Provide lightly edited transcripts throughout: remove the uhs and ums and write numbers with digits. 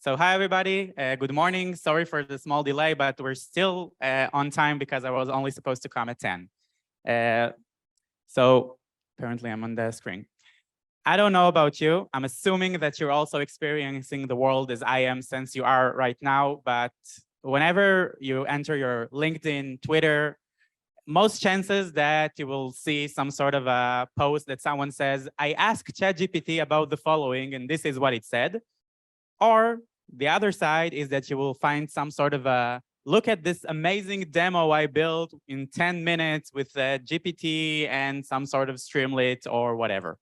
So hi, everybody. Good morning. Sorry for the small delay, but we're still on time because I was only supposed to come at 10. So apparently I'm on the screen. I don't know about you. I'm assuming that you're also experiencing the world as I am since you are right now. But whenever you enter your LinkedIn, Twitter, most chances that you will see some sort of a post that someone says, I asked ChatGPT about the following, and this is what it said. Or the other side is that you will find some sort of a look at this amazing demo I built in 10 minutes with GPT and some sort of Streamlit or whatever,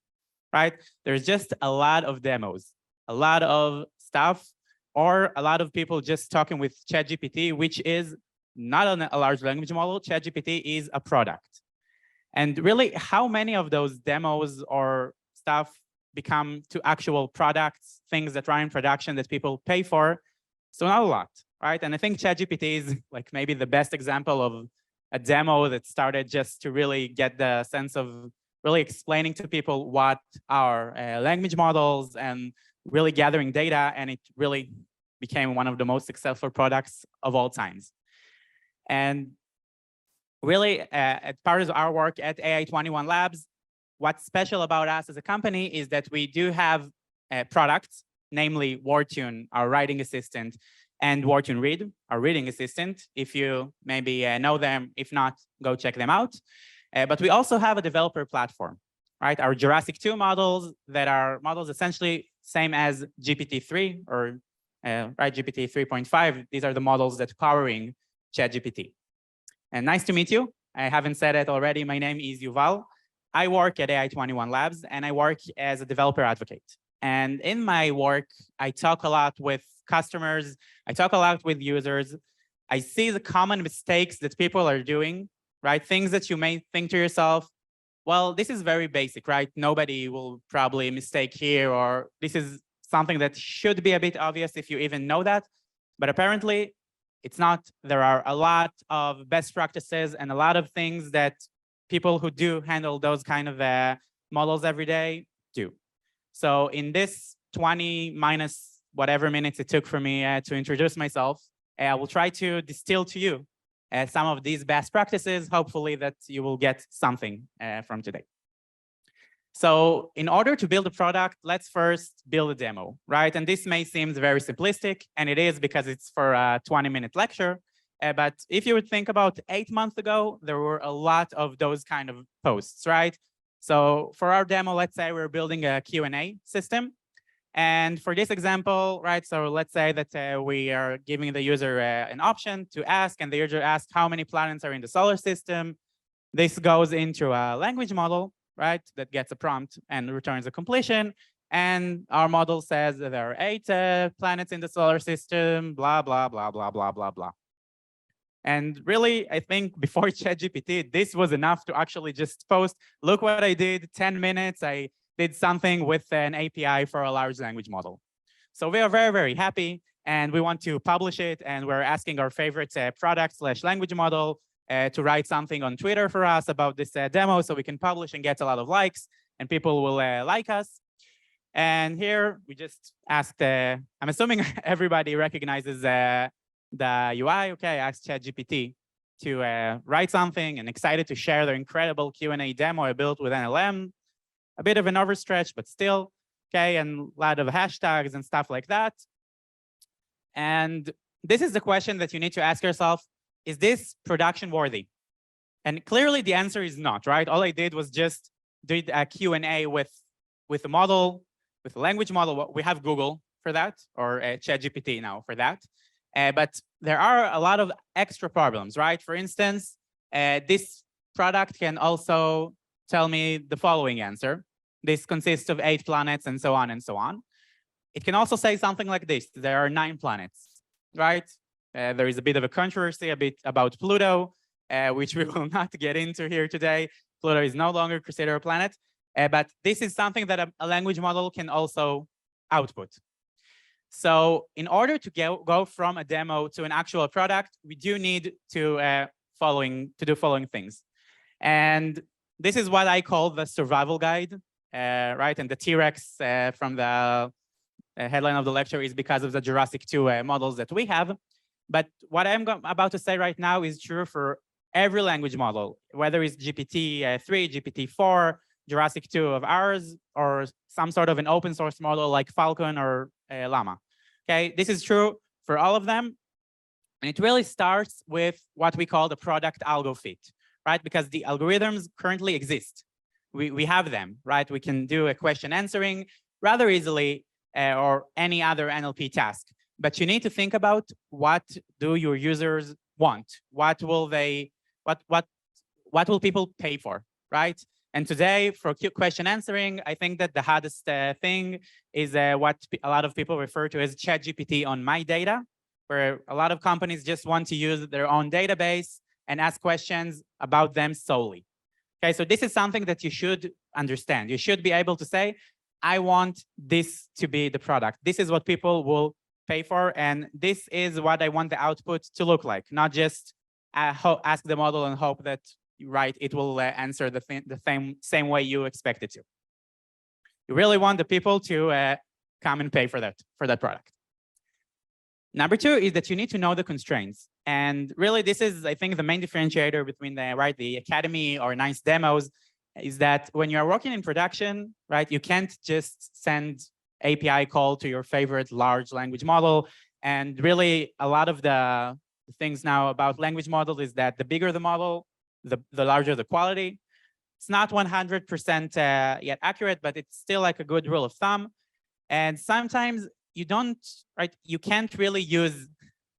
right? There's just a lot of demos, a lot of stuff, or a lot of people just talking with ChatGPT, which is not a large language model. ChatGPT is a product. And really, how many of those demos or stuff become to actual products, things that run in production that people pay for? So not a lot, right? And I think ChatGPT is like maybe the best example of a demo that started just to really get the sense of really explaining to people what are language models and really gathering data. And it really became one of the most successful products of all times. And really, as part of our work at A121 Labs, what's special about us as a company is that we do have products, namely WordTune, our writing assistant, and WordTune Read, our reading assistant. If you maybe know them, if not, go check them out. But we also have a developer platform, right? Our Jurassic 2 models that are models essentially same as GPT-3 or right, GPT 3.5. These are the models that powering ChatGPT. And nice to meet you. I haven't said it already. My name is Yuval. I work at A121 Labs, and I work as a developer advocate. And in my work, I talk a lot with customers. I talk a lot with users. I see the common mistakes that people are doing, right? Things that you may think to yourself, well, this is very basic, right? Nobody will probably mistake here, or this is something that should be a bit obvious if you even know that. But apparently, it's not. There are a lot of best practices and a lot of things that people who do handle those kind of models every day do. So in this 20 minus whatever minutes it took for me to introduce myself, I will try to distill to you some of these best practices, hopefully that you will get something from today. So in order to build a product, let's first build a demo, right? And this may seem very simplistic, and it is because it's for a 20-minute lecture. But if you would think about 8 months ago, there were a lot of those kind of posts, right? So for our demo, let's say we're building a Q&A system. And for this example, right, so let's say that we are giving the user an option to ask, and the user asks how many planets are in the solar system. This goes into a language model, right, that gets a prompt and returns a completion. And our model says that there are 8 planets in the solar system, blah, blah, blah, blah, blah, blah, blah. And really, I think before ChatGPT, this was enough to actually just post, look what I did, 10 minutes, I did something with an API for a large language model. So we are very, very happy, and we want to publish it, and we're asking our favorite product/language model to write something on Twitter for us about this demo so we can publish and get a lot of likes, and people will like us. And here we just asked, I'm assuming everybody recognizes the UI. Okay, I asked ChatGPT to write something, and excited to share their incredible Q&A demo I built with NLM. A bit of an overstretch, but still, okay, and a lot of hashtags and stuff like that. And this is the question that you need to ask yourself, is this production worthy? And clearly the answer is not, right? All I did was just did a Q&A with a model, with a language model. We have Google for that, or ChatGPT now for that. But there are a lot of extra problems, right? For instance, this product can also tell me the following answer. This consists of 8 planets and so on and so on. It can also say something like this. There are 9 planets, right? There is a bit of a controversy a bit about Pluto, which we will not get into here today. Pluto is no longer considered a planet. But this is something that a language model can also output. So in order to go from a demo to an actual product, we do need to do following things. And this is what I call the survival guide, right? And the T-Rex from the headline of the lecture is because of the Jurassic 2 models that we have. But what I'm about to say right now is true for every language model, whether it's GPT-3, GPT-4, Jurassic 2 of ours, or some sort of an open source model like Falcon or Llama. Okay, this is true for all of them. And it really starts with what we call the product algo fit, right? Because the algorithms currently exist. We have them, right? We can do a question answering rather easily or any other NLP task. But you need to think about what do your users want? What will they, what will people pay for, right? And today for question answering, I think that the hardest thing is what a lot of people refer to as ChatGPT on my data, where a lot of companies just want to use their own database and ask questions about them solely. Okay, so this is something that you should understand. You should be able to say, I want this to be the product. This is what people will pay for, and this is what I want the output to look like, not just ask the model and hope that, right, it will answer the same way you expect it to. You really want the people to come and pay for that product. Number two is that you need to know the constraints. And really, this is, I think, the main differentiator between the academy or nice demos is that when you're working in production, right, you can't just send API call to your favorite large language model. And really, a lot of the things now about language model is that the bigger the model, the larger the quality. It's not 100% yet accurate, but it's still like a good rule of thumb. And sometimes you can't really use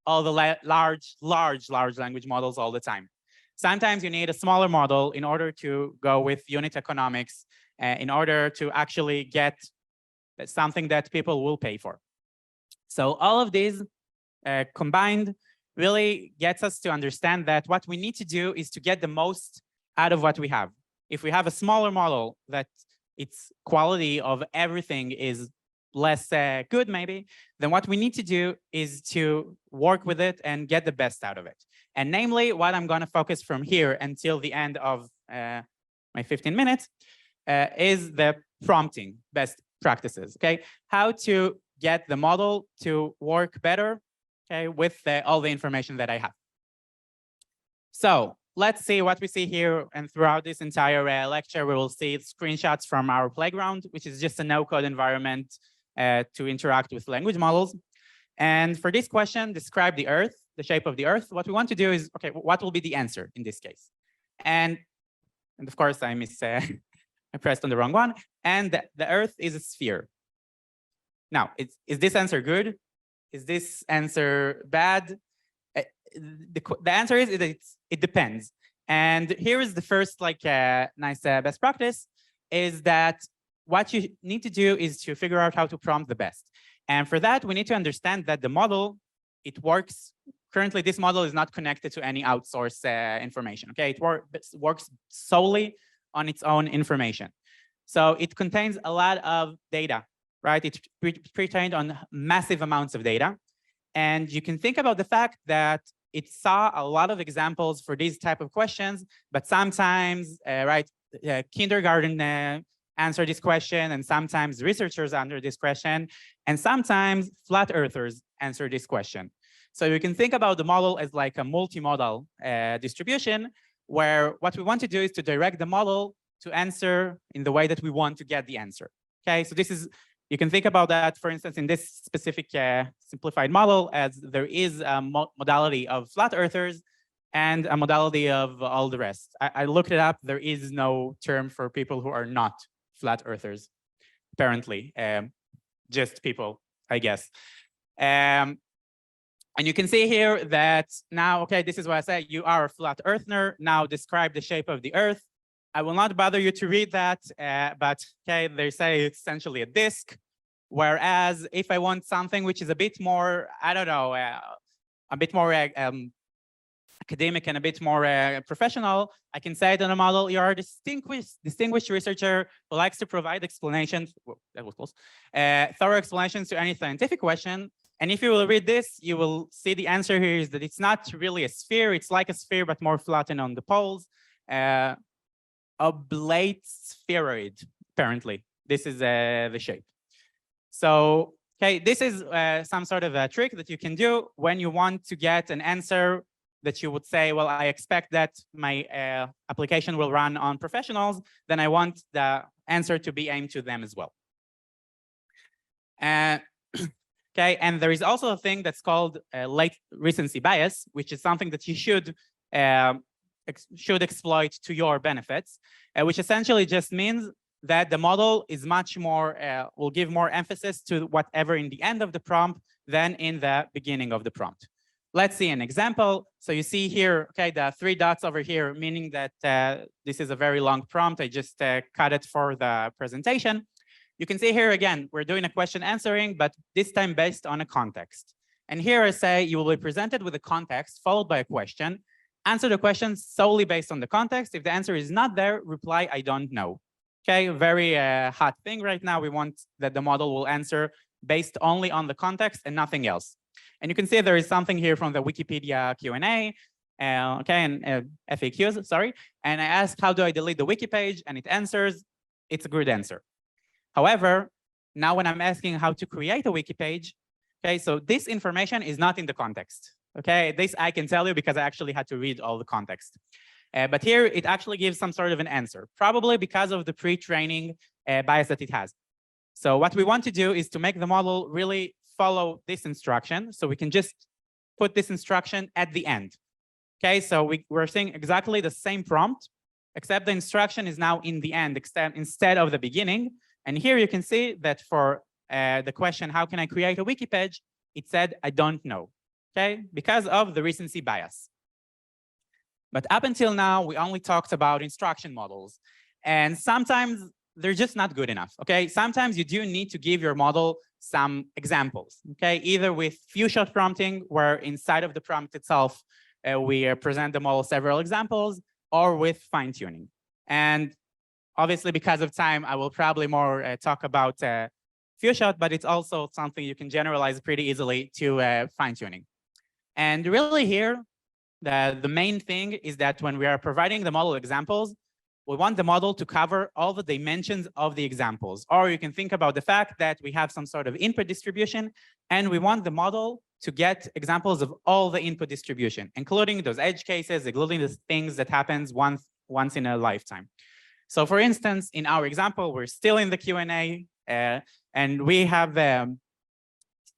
all the large language models all the time. Sometimes you need a smaller model in order to go with unit economics, in order to actually get something that people will pay for. So all of these combined really gets us to understand that what we need to do is to get the most out of what we have. If we have a smaller model that its quality of everything is less good maybe, then what we need to do is to work with it and get the best out of it. And namely, what I'm going to focus from here until the end of my 15 minutes is the prompting best practices, okay? How to get the model to work better, okay, with all the information that I have. So let's see what we see here. And throughout this entire lecture, we will see screenshots from our playground, which is just a no-code environment to interact with language models. And for this question, describe the Earth, the shape of the Earth. What we want to do is, okay, what will be the answer in this case? And of course, I pressed on the wrong one. And the Earth is a sphere. Now, is this answer good? Is this answer bad? The answer is it depends. And here is the first nice best practice is that what you need to do is to figure out how to prompt the best. And for that, we need to understand that the model, it works. Currently, this model is not connected to any outsource information. Okay, it works solely on its own information. So it contains a lot of data, right? It's pre-trained on massive amounts of data. And you can think about the fact that it saw a lot of examples for these type of questions, but sometimes, kindergarten answer this question, and sometimes researchers answer this question, and sometimes flat earthers answer this question. So you can think about the model as like a multimodal distribution, where what we want to do is to direct the model to answer in the way that we want to get the answer. Okay, so this is, you can think about that, for instance, in this specific simplified model, as there is a modality of flat earthers and a modality of all the rest. I looked it up. There is no term for people who are not flat earthers, apparently, just people, I guess. And you can see here that now, okay, this is what I say, you are a flat earther. Now describe the shape of the Earth. I will not bother you to read that, but okay, they say it's essentially a disk. Whereas if I want something which is a bit more, I don't know, a bit more academic and a bit more professional, I can say to the model, you're a distinguished researcher who likes to provide explanations, well, that was close, thorough explanations to any scientific question. And if you will read this, you will see the answer here is that it's not really a sphere. It's like a sphere, but more flattened on the poles. Oblate spheroid, apparently. This is the shape. So Okay, this is some sort of a trick that you can do when you want to get an answer that you would say, well, I expect that my application will run on professionals, then I want the answer to be aimed to them as well. Okay, and there is also a thing that's called late recency bias, which is something that you should exploit to your benefits, which essentially just means that the model is much more, will give more emphasis to whatever in the end of the prompt than in the beginning of the prompt. Let's see an example. So you see here, okay, the 3 dots over here, meaning that this is a very long prompt. I just cut it for the presentation. You can see here again, we're doing a question answering, but this time based on a context. And here I say you will be presented with a context followed by a question. Answer the question solely based on the context. If the answer is not there, reply, I don't know. Okay, very hot thing right now. We want that the model will answer based only on the context and nothing else. And you can see there is something here from the Wikipedia Q&A, okay, and FAQs, sorry. And I asked, how do I delete the wiki page? And it answers, it's a good answer. However, now when I'm asking how to create a wiki page, okay, so this information is not in the context. Okay, this I can tell you because I actually had to read all the context. But here it actually gives some sort of an answer, probably because of the pre-training bias that it has. So what we want to do is to make the model really follow this instruction. So we can just put this instruction at the end. Okay, so we're seeing exactly the same prompt, except the instruction is now in the end instead of the beginning. And here you can see that for the question, how can I create a wiki page? It said, I don't know, okay, because of the recency bias. But up until now, we only talked about instruction models. And sometimes they're just not good enough, okay? Sometimes you do need to give your model some examples, okay? Either with few-shot prompting, where inside of the prompt itself, we present the model several examples, or with fine-tuning. And obviously, because of time, I will probably more talk about few-shot, but it's also something you can generalize pretty easily to fine-tuning. And really here, the main thing is that when we are providing the model examples, we want the model to cover all the dimensions of the examples. Or you can think about the fact that we have some sort of input distribution, and we want the model to get examples of all the input distribution, including those edge cases, including the things that happens once in a lifetime. So for instance, in our example, we're still in the Q&A, and we have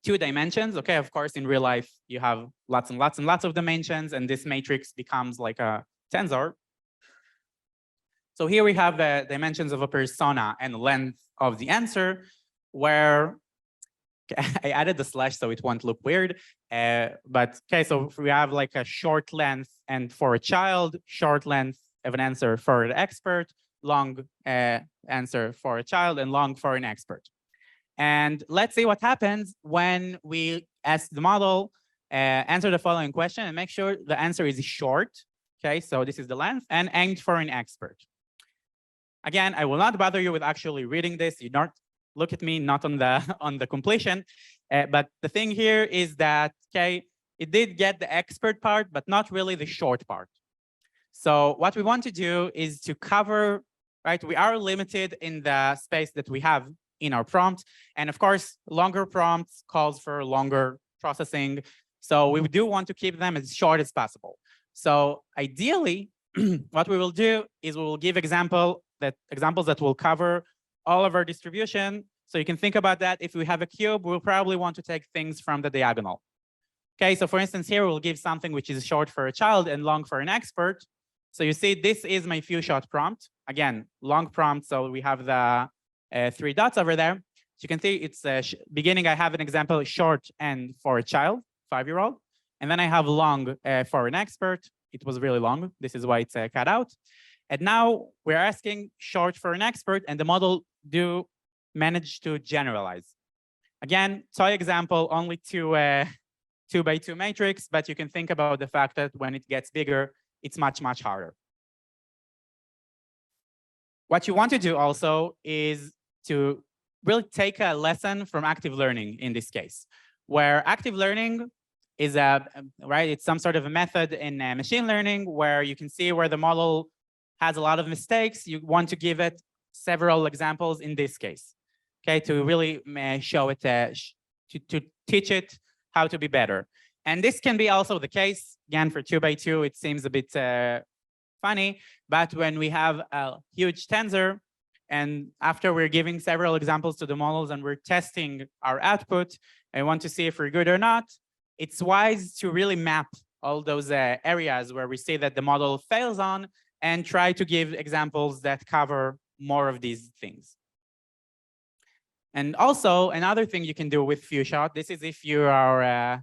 2 dimensions. Okay, of course, in real life, you have lots and lots and lots of dimensions, and this matrix becomes like a tensor. So here we have the dimensions of a persona and length of the answer, where I added the slash so it won't look weird. But okay, so we have like a short length and for a child, short length of an answer for the expert, long answer for a child, and long for an expert. And let's see what happens when we ask the model, answer the following question and make sure the answer is short. Okay, so this is the length and aimed for an expert. Again, I will not bother you with actually reading this. You don't look at me, not on the completion. But the thing here is that, okay, it did get the expert part, but not really the short part. So what we want to do is to cover, right? We are limited in the space that we have in our prompt. And of course, longer prompts calls for longer processing. So we do want to keep them as short as possible. So ideally, what we will do is we will give examples that will cover all of our distribution. So you can think about that. If we have a cube, we'll probably want to take things from the diagonal. Okay, so for instance, here we'll give something which is short for a child and long for an expert. So you see, this is my few-shot prompt. Again, long prompt, so we have the 3 dots over there. So you can see it's beginning, I have an example, short and for a child, 5-year-old. And then I have long for an expert. It was really long. This is why it's cut out. And now we're asking short for an expert, and the model do manage to generalize. Again, toy example, only 2 by 2 matrix, but you can think about the fact that when it gets bigger, it's much, much harder. What you want to do also is to really take a lesson from active learning in this case, where active learning is it's some sort of a method in machine learning where you can see where the model has a lot of mistakes. You want to give it several examples in this case, okay, to really show it, to teach it how to be better. And this can be also the case. Again, for 2x2, it seems a bit funny, but when we have a huge tensor, and after we're giving several examples to the models and we're testing our output, and want to see if we're good or not, it's wise to really map all those areas where we see that the model fails on and try to give examples that cover more of these things. And also, another thing you can do with few-shot, this is if you are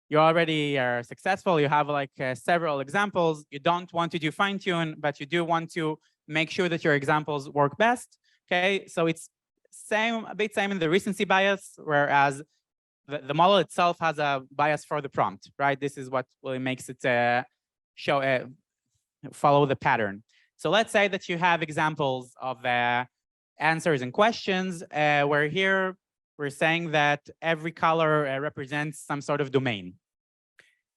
you already are successful, you have like several examples, you don't want to do fine-tune, but you do want to make sure that your examples work best. Okay, so it's a bit same in the recency bias, whereas the model itself has a bias for the prompt, right? This is what really makes it follow the pattern. So let's say that you have examples of answers and questions, where here we're saying that every color represents some sort of domain.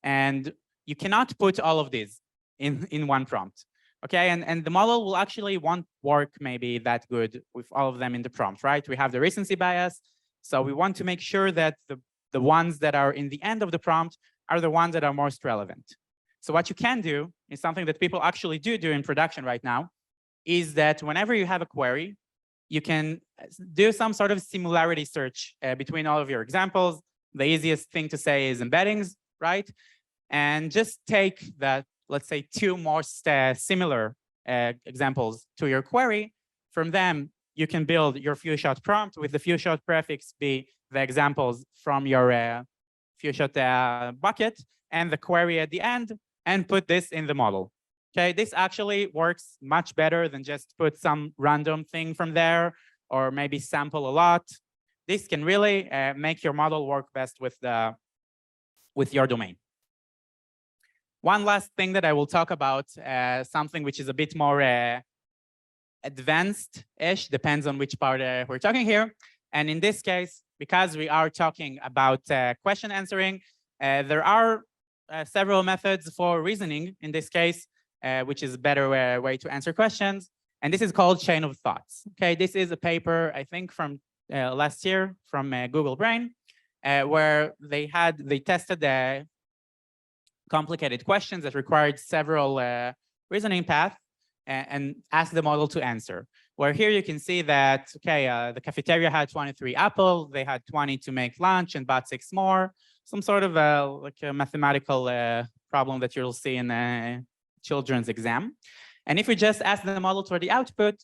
And you cannot put all of these in one prompt. Okay, and the model will actually won't work maybe that good with all of them in the prompt, right? We have the recency bias. So we want to make sure that the ones that are in the end of the prompt are the ones that are most relevant. So what you can do is something that people actually do in production right now, is that whenever you have a query, you can do some sort of similarity search between all of your examples. The easiest thing to say is embeddings, right? And just take that, let's say, two most similar examples to your query. From them, you can build your few-shot prompt with the few-shot prefix be the examples from your few-shot bucket and the query at the end, and put this in the model. Okay, this actually works much better than just put some random thing from there or maybe sample a lot. This can really make your model work best with your domain. One last thing that I will talk about, something which is a bit more advanced-ish, depends on which part we're talking here. And in this case, because we are talking about question answering, there are several methods for reasoning in this case, which is a better way to answer questions. And this is called chain of thoughts. Okay, this is a paper, I think, from last year from Google Brain, where they tested complicated questions that required several reasoning paths and asked the model to answer. Where here you can see that, okay, the cafeteria had 23 apples, they had 20 to make lunch and bought 6 more. Some sort of like a mathematical problem that you'll see in a children's exam. And if we just ask the model for the output,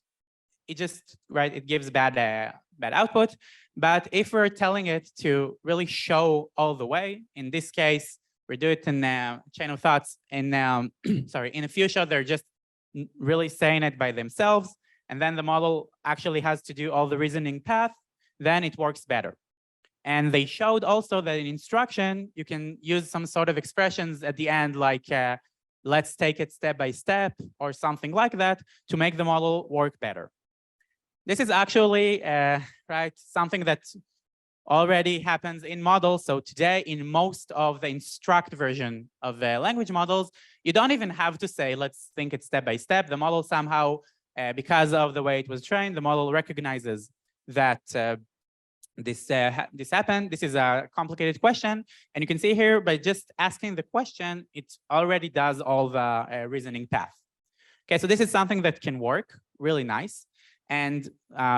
it just, right, it gives bad output. But if we're telling it to really show all the way, in this case, we do it in chain of thoughts. In sorry, in a few-shot, they're just really saying it by themselves, and then the model actually has to do all the reasoning path. Then it works better. And they showed also that in instruction, you can use some sort of expressions at the end, like let's take it step by step or something like that to make the model work better. This is actually right, something that already happens in models. So today, in most of the instruct version of the language models, you don't even have to say, let's think it step by step. The model somehow, because of the way it was trained, the model recognizes that this happened. This is a complicated question. And you can see here, by just asking the question, it already does all the reasoning path. Okay, so this is something that can work really nice. And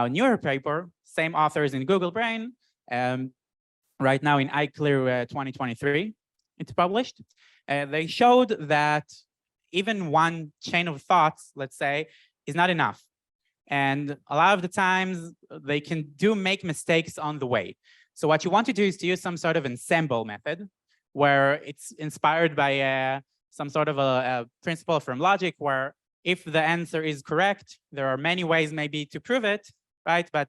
newer paper, same authors in Google Brain, right now in iClear 2023, it's published. They showed that even one chain of thoughts, let's say, is not enough. And a lot of the times they can make mistakes on the way. So what you want to do is to use some sort of ensemble method where it's inspired by some sort of a principle from logic, where if the answer is correct, there are many ways maybe to prove it, right? But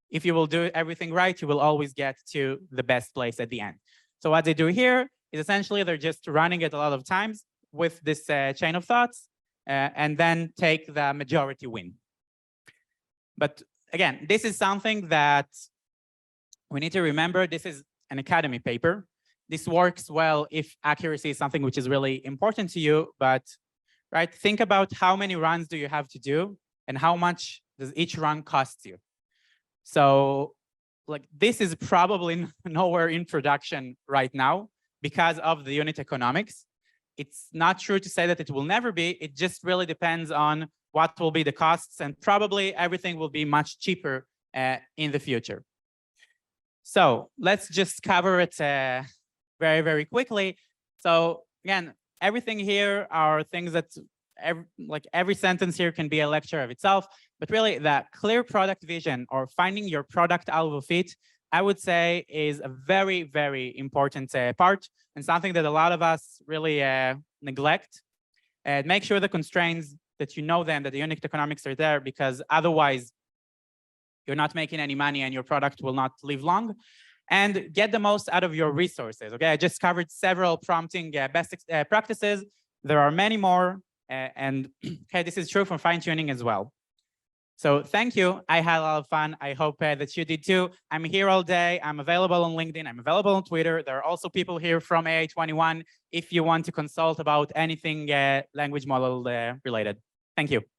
if you will do everything right, you will always get to the best place at the end. So what they do here is essentially they're just running it a lot of times with this chain of thoughts and then take the majority win. But again, this is something that we need to remember. This is an academy paper. This works well if accuracy is something which is really important to you, but right, think about how many runs do you have to do and how much does each run cost you. So like this is probably nowhere in production right now because of the unit economics. It's not true to say that it will never be. It just really depends on what will be the costs, and probably everything will be much cheaper in the future. So let's just cover it very, very quickly. So again, everything here are things that every sentence here can be a lecture of itself, but really the clear product vision or finding your product alvo fit, I would say, is a very, very important part, and something that a lot of us really neglect. Make sure the constraints that you know them, that the unit economics are there, because otherwise you're not making any money and your product will not live long. And get the most out of your resources. Okay, I just covered several prompting best practices. There are many more, and okay, this is true for fine-tuning as well. So thank you. I had a lot of fun. I hope that you did too. I'm here all day. I'm available on LinkedIn. I'm available on Twitter. There are also people here from A121 if you want to consult about anything language model related. Thank you.